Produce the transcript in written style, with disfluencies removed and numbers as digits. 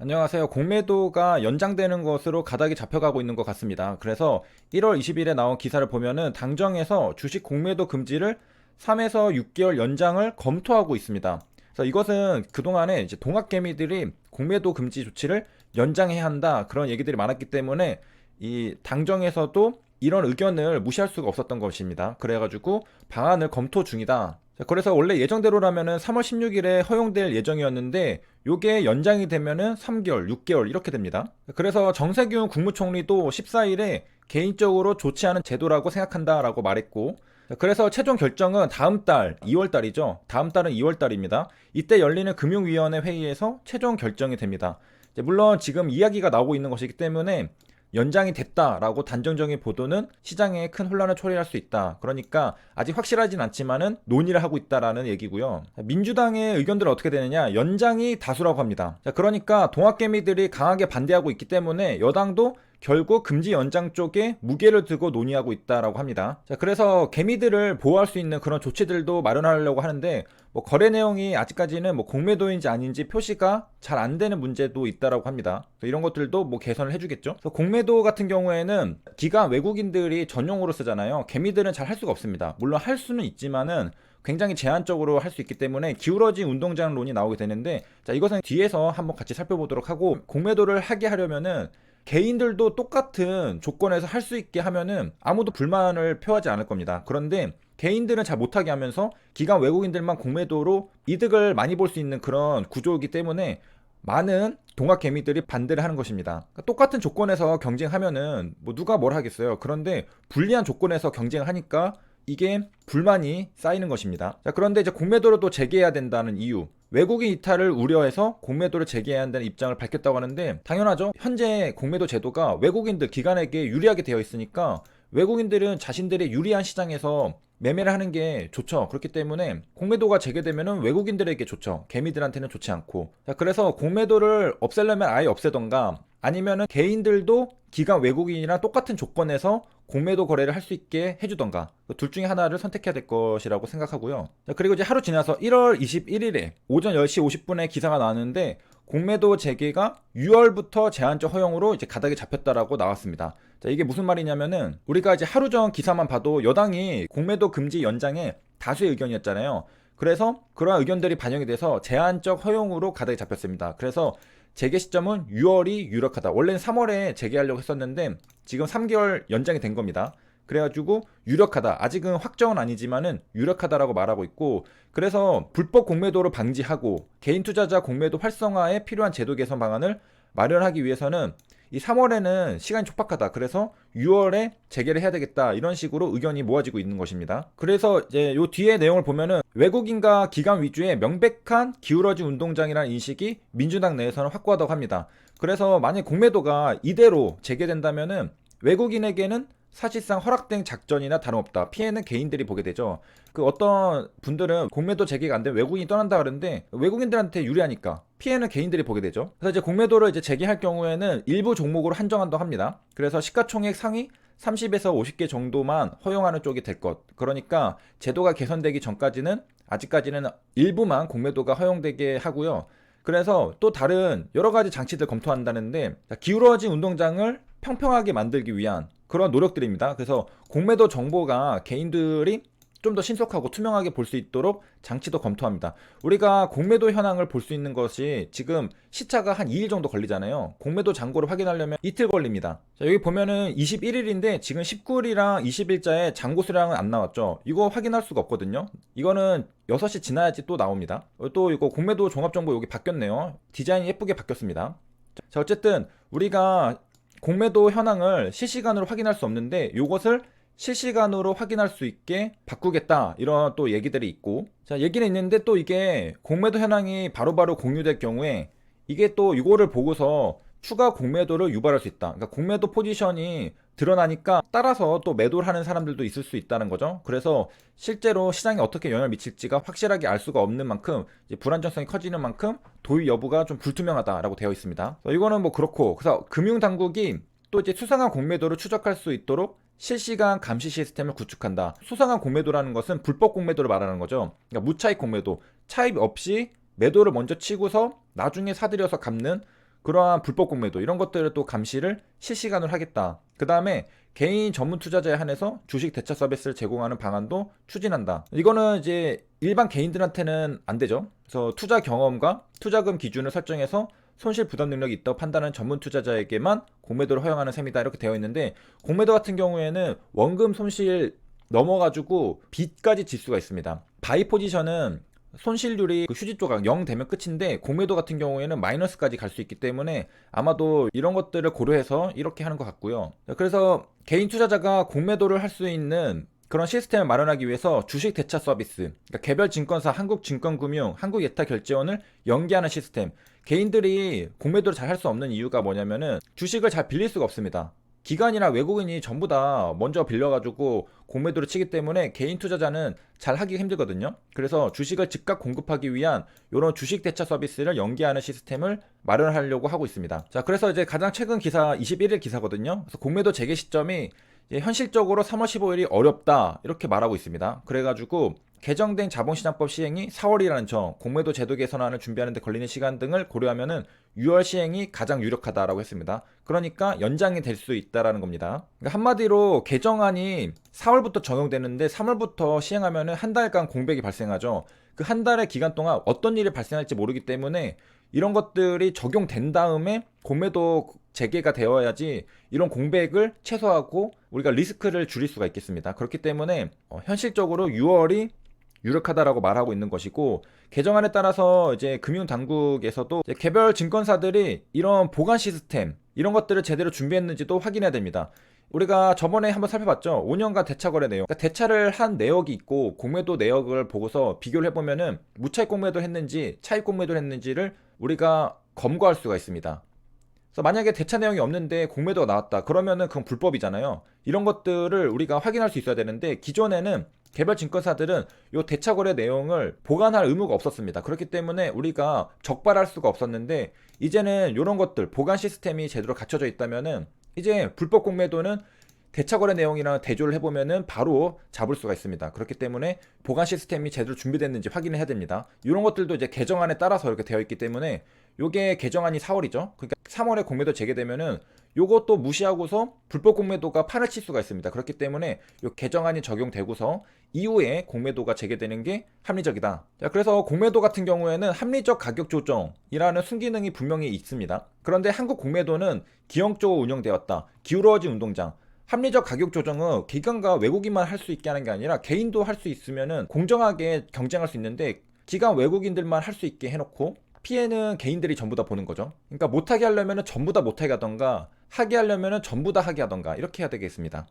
안녕하세요. 공매도가 연장되는 것으로 가닥이 잡혀가고 있는 것 같습니다. 그래서 1월 20일에 나온 기사를 보면은 당정에서 주식 공매도 금지를 3에서 6개월 연장을 검토하고 있습니다. 그래서 이것은 그동안에 이제 동학개미들이 공매도 금지 조치를 연장해야 한다 그런 얘기들이 많았기 때문에 이 당정에서도 이런 의견을 무시할 수가 없었던 것입니다. 그래가지고 방안을 검토 중이다. 자, 그래서 원래 예정대로라면은 3월 16일에 허용될 예정이었는데 요게 연장이 되면은 3개월, 6개월 이렇게 됩니다. 그래서 정세균 국무총리도 14일에 개인적으로 좋지 않은 제도라고 생각한다라고 말했고, 그래서 최종 결정은 다음 달 2월 달이죠. 다음 달은 2월 달입니다. 이때 열리는 금융위원회 회의에서 최종 결정이 됩니다. 물론 지금 이야기가 나오고 있는 것이기 때문에 연장이 됐다라고 단정적인 보도는 시장에 큰 혼란을 초래할 수 있다. 그러니까 아직 확실하진 않지만은 논의를 하고 있다라는 얘기고요. 민주당의 의견들은 어떻게 되느냐? 연장이 다수라고 합니다. 자, 그러니까 동학개미들이 강하게 반대하고 있기 때문에 여당도 결국 금지 연장 쪽에 무게를 두고 논의하고 있다라고 합니다. 자, 그래서 개미들을 보호할 수 있는 그런 조치들도 마련하려고 하는데 거래 내용이 아직까지는 공매도인지 아닌지 표시가 잘 안 되는 문제도 있다라고 합니다. 이런 것들도 개선을 해주겠죠. 그래서 공매도 같은 경우에는 기관 외국인들이 전용으로 쓰잖아요. 개미들은 잘 할 수가 없습니다. 물론 할 수는 있지만은 굉장히 제한적으로 할 수 있기 때문에 기울어진 운동장론이 나오게 되는데, 자, 이것은 뒤에서 한번 같이 살펴보도록 하고, 공매도를 하게 하려면은 개인들도 똑같은 조건에서 할 수 있게 하면은 아무도 불만을 표하지 않을 겁니다. 그런데 개인들은 잘 못하게 하면서 기관 외국인들만 공매도로 이득을 많이 볼 수 있는 그런 구조이기 때문에 많은 동학개미들이 반대를 하는 것입니다. 그러니까 똑같은 조건에서 경쟁하면은 누가 뭘 하겠어요. 그런데 불리한 조건에서 경쟁하니까 이게 불만이 쌓이는 것입니다. 자, 그런데 이제 공매도를 또 재개해야 된다는 이유, 외국인 이탈을 우려해서 공매도를 재개해야 한다는 입장을 밝혔다고 하는데, 당연하죠. 현재 공매도 제도가 외국인들 기관에게 유리하게 되어 있으니까 외국인들은 자신들의 유리한 시장에서 매매를 하는 게 좋죠. 그렇기 때문에 공매도가 재개되면은 외국인들에게 좋죠. 개미들한테는 좋지 않고. 자, 그래서 공매도를 없애려면 아예 없애던가, 아니면은 개인들도 기관 외국인이랑 똑같은 조건에서 공매도 거래를 할 수 있게 해주던가, 둘 중에 하나를 선택해야 될 것이라고 생각하고요. 자, 그리고 이제 하루 지나서 1월 21일에 오전 10시 50분에 기사가 나왔는데, 공매도 재개가 6월부터 제한적 허용으로 이제 가닥이 잡혔다라고 나왔습니다. 자, 이게 무슨 말이냐면은 우리가 이제 하루 전 기사만 봐도 여당이 공매도 금지 연장에 다수의 의견이었잖아요. 그래서 그러한 의견들이 반영이 돼서 제한적 허용으로 가닥이 잡혔습니다. 그래서 재개 시점은 6월이 유력하다. 원래는 3월에 재개하려고 했었는데 지금 3개월 연장이 된 겁니다. 그래가지고 유력하다. 아직은 확정은 아니지만은 유력하다라고 말하고 있고, 그래서 불법 공매도를 방지하고 개인 투자자 공매도 활성화에 필요한 제도 개선 방안을 마련하기 위해서는 이 3월에는 시간이 촉박하다. 그래서 6월에 재개를 해야 되겠다. 이런 식으로 의견이 모아지고 있는 것입니다. 그래서 이제 요 뒤에 내용을 보면은 외국인과 기관 위주의 명백한 기울어진 운동장이라는 인식이 민주당 내에서는 확고하다고 합니다. 그래서 만약 공매도가 이대로 재개된다면은 외국인에게는 사실상 허락된 작전이나 다름없다. 피해는 개인들이 보게 되죠. 어떤 분들은 공매도 재개가 안 되면 외국인이 떠난다 그러는데 외국인들한테 유리하니까 피해는 개인들이 보게 되죠. 그래서 이제 공매도를 이제 재개할 경우에는 일부 종목으로 한정한다고 합니다. 그래서 시가총액 상위 30에서 50개 정도만 허용하는 쪽이 될 것. 그러니까 제도가 개선되기 전까지는 아직까지는 일부만 공매도가 허용되게 하고요. 그래서 또 다른 여러 가지 장치들 검토한다는데, 기울어진 운동장을 평평하게 만들기 위한 그런 노력들입니다. 그래서 공매도 정보가 개인들이 좀 더 신속하고 투명하게 볼 수 있도록 장치도 검토합니다. 우리가 공매도 현황을 볼 수 있는 것이 지금 시차가 한 2일 정도 걸리잖아요. 공매도 잔고를 확인하려면 이틀 걸립니다. 자, 여기 보면은 21일인데 지금 19일이랑 20일자에 잔고 수량은 안 나왔죠. 이거 확인할 수가 없거든요. 이거는 6시 지나야지 또 나옵니다. 또 이거 공매도 종합정보 여기 바뀌었네요. 디자인이 예쁘게 바뀌었습니다. 자, 어쨌든 우리가 공매도 현황을 실시간으로 확인할 수 없는데 이것을 실시간으로 확인할 수 있게 바꾸겠다, 이런 또 얘기들이 있고, 자, 얘기는 있는데 또 이게 공매도 현황이 바로바로 공유될 경우에 이게 또 이거를 보고서 추가 공매도를 유발할 수 있다. 그러니까 공매도 포지션이 드러나니까 따라서 또 매도를 하는 사람들도 있을 수 있다는 거죠. 그래서 실제로 시장에 어떻게 영향을 미칠지가 확실하게 알 수가 없는 만큼 이제 불안정성이 커지는 만큼 도입 여부가 좀 불투명하다라고 되어 있습니다. 이거는 그렇고, 그래서 금융당국이 또 이제 수상한 공매도를 추적할 수 있도록 실시간 감시 시스템을 구축한다. 수상한 공매도라는 것은 불법 공매도를 말하는 거죠. 그러니까 무차익 공매도, 차입 없이 매도를 먼저 치고서 나중에 사들여서 갚는 그러한 불법 공매도 이런 것들을 또 감시를 실시간으로 하겠다. 그 다음에 개인 전문 투자자에 한해서 주식 대차 서비스를 제공하는 방안도 추진한다. 이거는 이제 일반 개인들한테는 안 되죠. 그래서 투자 경험과 투자금 기준을 설정해서 손실 부담 능력이 있다고 판단하는 전문 투자자에게만 공매도를 허용하는 셈이다. 이렇게 되어 있는데, 공매도 같은 경우에는 원금 손실 넘어가지고 빚까지 질 수가 있습니다. 바이 포지션은 손실률이 그 휴지 조각 0 되면 끝인데, 공매도 같은 경우에는 마이너스까지 갈 수 있기 때문에 아마도 이런 것들을 고려해서 이렇게 하는 것 같고요. 그래서 개인 투자자가 공매도를 할 수 있는 그런 시스템을 마련하기 위해서 주식 대차 서비스, 그러니까 개별 증권사, 한국증권금융, 한국예탁결제원을 연계하는 시스템. 개인들이 공매도를 잘 할 수 없는 이유가 뭐냐면은 주식을 잘 빌릴 수가 없습니다. 기관이나 외국인이 전부 다 먼저 빌려가지고 공매도를 치기 때문에 개인 투자자는 잘 하기가 힘들거든요. 그래서 주식을 즉각 공급하기 위한 이런 주식 대차 서비스를 연계하는 시스템을 마련하려고 하고 있습니다. 자, 그래서 이제 가장 최근 기사 21일 기사거든요. 그래서 공매도 재개 시점이 현실적으로 3월 15일이 어렵다 이렇게 말하고 있습니다. 그래가지고 개정된 자본시장법 시행이 4월이라는 점, 공매도 제도 개선안을 준비하는 데 걸리는 시간 등을 고려하면은 6월 시행이 가장 유력하다라고 했습니다. 그러니까 연장이 될 수 있다라는 겁니다. 그러니까 한마디로 개정안이 4월부터 적용되는데 3월부터 시행하면은 한 달간 공백이 발생하죠. 그 한 달의 기간 동안 어떤 일이 발생할지 모르기 때문에 이런 것들이 적용된 다음에 공매도 재개가 되어야지 이런 공백을 최소화하고 우리가 리스크를 줄일 수가 있겠습니다. 그렇기 때문에 현실적으로 6월이 유력하다라고 말하고 있는 것이고, 개정안에 따라서 이제 금융당국에서도 이제 개별 증권사들이 이런 보관 시스템 이런 것들을 제대로 준비했는지도 확인해야 됩니다. 우리가 저번에 한번 살펴봤죠. 5년간 대차 거래 내용. 그러니까 대차를 한 내역이 있고 공매도 내역을 보고서 비교를 해보면은 무차익 공매도 했는지 차익 공매도를 했는지를 우리가 검거할 수가 있습니다. 그래서 만약에 대차 내용이 없는데 공매도가 나왔다 그러면은 그건 불법이잖아요. 이런 것들을 우리가 확인할 수 있어야 되는데, 기존에는 개별 증권사들은 이 대차 거래 내용을 보관할 의무가 없었습니다. 그렇기 때문에 우리가 적발할 수가 없었는데, 이제는 이런 것들 보관 시스템이 제대로 갖춰져 있다면은 이제 불법 공매도는 대차 거래 내용이랑 대조를 해보면은 바로 잡을 수가 있습니다. 그렇기 때문에 보관 시스템이 제대로 준비됐는지 확인을 해야 됩니다. 이런 것들도 이제 개정안에 따라서 이렇게 되어 있기 때문에, 요게 개정안이 4월이죠. 그러니까 3월에 공매도 재개되면은 요것도 무시하고서 불법 공매도가 판을 칠 수가 있습니다. 그렇기 때문에 요 개정안이 적용되고서 이후에 공매도가 재개되는 게 합리적이다. 자, 그래서 공매도 같은 경우에는 합리적 가격 조정이라는 순기능이 분명히 있습니다. 그런데 한국 공매도는 기형적으로 운영되었다. 기울어진 운동장. 합리적 가격 조정은 기관과 외국인만 할 수 있게 하는 게 아니라 개인도 할 수 있으면은 공정하게 경쟁할 수 있는데, 기관 외국인들만 할 수 있게 해놓고 피해는 개인들이 전부 다 보는 거죠. 그러니까 못하게 하려면 전부 다 못하게 하던가, 하게 하려면 전부 다 하게 하던가, 이렇게 해야 되겠습니다.